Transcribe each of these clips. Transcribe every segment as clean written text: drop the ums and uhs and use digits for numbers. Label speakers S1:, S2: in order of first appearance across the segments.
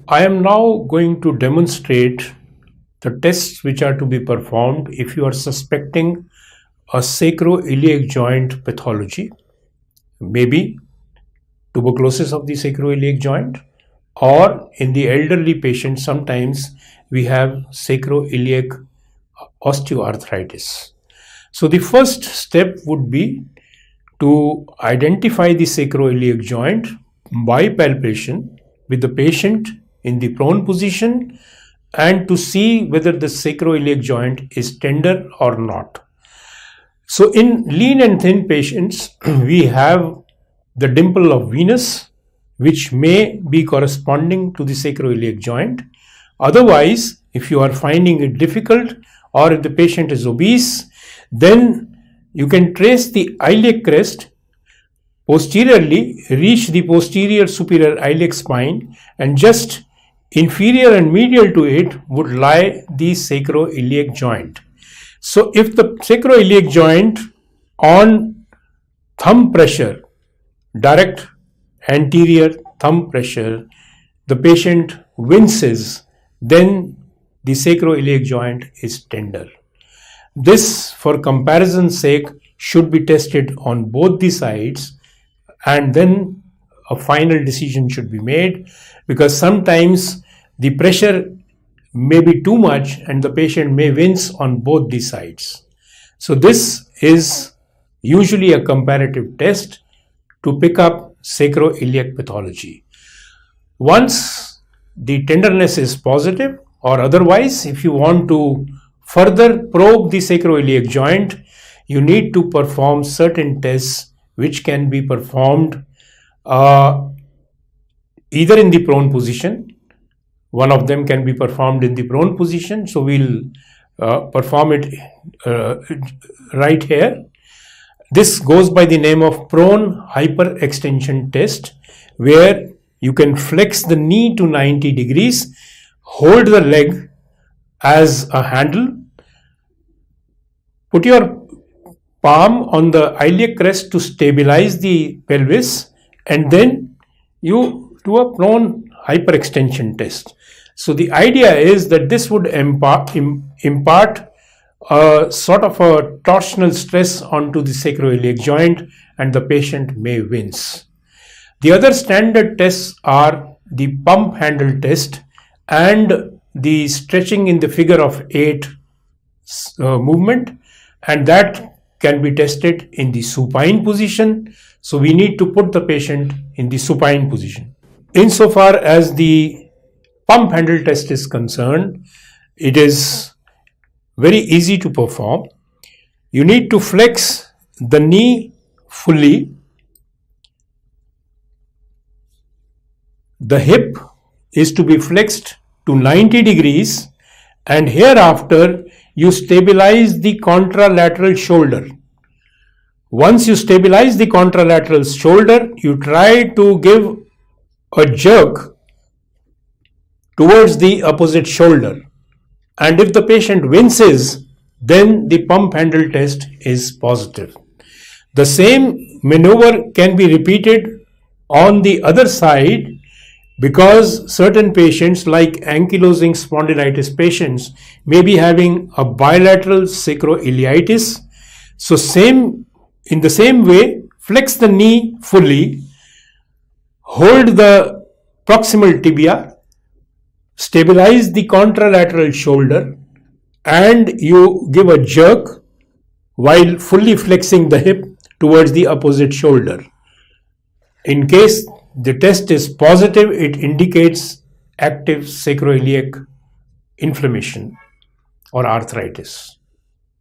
S1: I am now going to demonstrate the tests which are to be performed if you are suspecting a sacroiliac joint pathology, maybe tuberculosis of the sacroiliac joint, or in the elderly patient sometimes we have sacroiliac osteoarthritis. So the first step would be to identify the sacroiliac joint by palpation with the patient in the prone position and to see whether the sacroiliac joint is tender or not. So in lean and thin patients, we have the dimple of Venus, which may be corresponding to the sacroiliac joint. Otherwise, if you are finding it difficult or if the patient is obese, then you can trace the iliac crest posteriorly, reach the posterior superior iliac spine, and just inferior and medial to it would lie the sacroiliac joint. So if the sacroiliac joint on thumb pressure, direct anterior thumb pressure, the patient winces, then the sacroiliac joint is tender. This, for comparison's sake, should be tested on both the sides, and then a final decision should be made, because sometimes the pressure may be too much and the patient may wince on both the sides. So this is usually a comparative test to pick up sacroiliac pathology. Once the tenderness is positive, or otherwise if you want to further probe the sacroiliac joint, you need to perform certain tests which can be performed either in the prone position. One of them can be performed in the prone position, so we'll perform it right here. This goes by the name of prone hyperextension test, where you can flex the knee to 90 degrees, hold the leg as a handle, put your palm on the iliac crest to stabilize the pelvis, and then you do a prone hyperextension test. So the idea is that this would impart a sort of a torsional stress onto the sacroiliac joint, and the patient may wince. The other standard tests are the pump handle test and the stretching in the figure of 8 movement, and that can be tested in the supine position. So we need to put the patient in the supine position. Insofar as the pump handle test is concerned, it is very easy to perform. You need to flex the knee fully. The hip is to be flexed to 90 degrees, and hereafter you stabilize the contralateral shoulder. Once you stabilize the contralateral shoulder, you try to give a jerk towards the opposite shoulder, and if the patient winces, then the pump handle test is positive. The same maneuver can be repeated on the other side, because certain patients, like ankylosing spondylitis patients, may be having a bilateral sacroiliitis. So in the same way, flex the knee fully, hold the proximal tibia, stabilize the contralateral shoulder, and you give a jerk while fully flexing the hip towards the opposite shoulder. In case the test is positive, it indicates active sacroiliac inflammation or arthritis.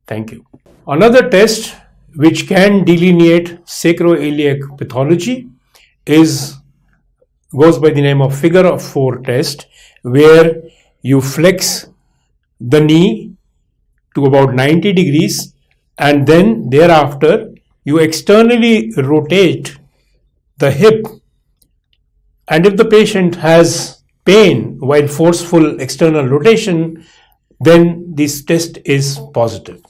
S1: Thank you. Another test which can delineate sacroiliac pathology goes by the name of figure of 4 test, where you flex the knee to about 90 degrees, and then thereafter you externally rotate the hip, and if the patient has pain while forceful external rotation, then this test is positive.